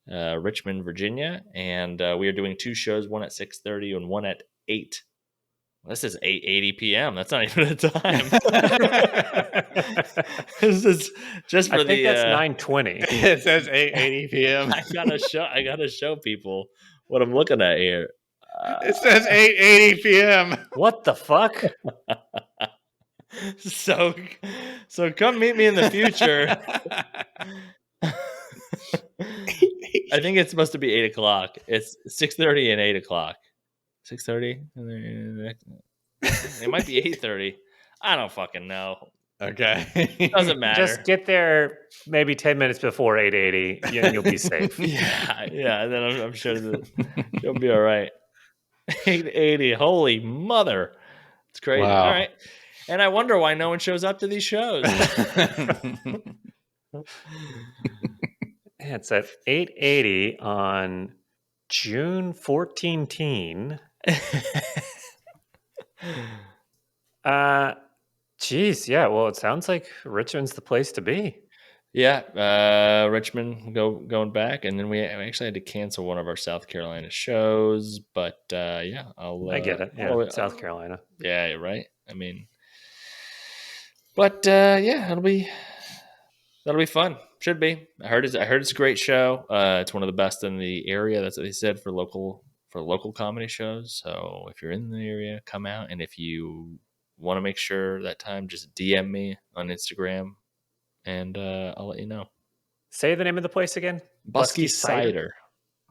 Richmond, Virginia. And we are doing 2 shows, one at 6:30 and one at 8. Well, this is 8:80 p.m. That's not even a time. This is just for I think that's 9:20. It says 8:80 p.m. I gotta show people what I'm looking at here. It says 8:80 p.m. What the fuck? So come meet me in the future. I think it's supposed to be 8 o'clock. It's 6:30 and 8 o'clock. 6:30. It might be 8:30. I don't fucking know. Okay. Doesn't matter. Just get there maybe 10 minutes before 8:80 and you'll be safe. yeah. Then I'm sure that you'll be all right. 8:80. Holy mother. It's crazy. Wow. All right. And I wonder why no one shows up to these shows. Yeah, it's at 8:80 on June 14 teen. Geez, yeah. Well, it sounds like Richmond's the place to be. Yeah, Richmond going back, and then we actually had to cancel one of our South Carolina shows, but yeah, I get it. Yeah, South Carolina. Yeah, you're right. I mean, But yeah, that'll be fun. Should be. I heard it's a great show. It's one of the best in the area. That's what they said for local comedy shows. So if you're in the area, come out. And if you want to make sure that time, just DM me on Instagram, and I'll let you know. Say the name of the place again. Busky Cider.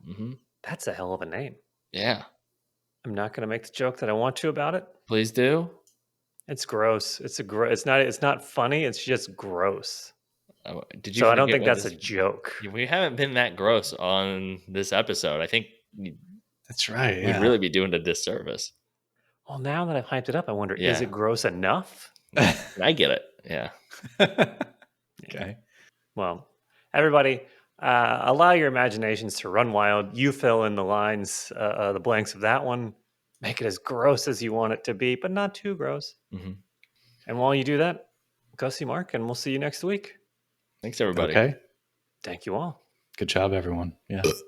Mm-hmm. That's a hell of a name. Yeah. I'm not going to make the joke that I want to about it. Please do. It's gross. It's not funny. It's just gross. Did you? So I don't think that's a joke. We haven't been that gross on this episode. I think that's right. We'd really be doing a disservice. Well, now that I've hyped it up, I wonder, is it gross enough? I get it. Yeah. Okay. Well, everybody, allow your imaginations to run wild. You fill in the lines, the blanks of that one. Make it as gross as you want it to be, but not too gross. Mm-hmm. And while you do that, go see Mark, and we'll see you next week. Thanks, everybody. Okay. Thank you all. Good job, everyone. Yeah. Close.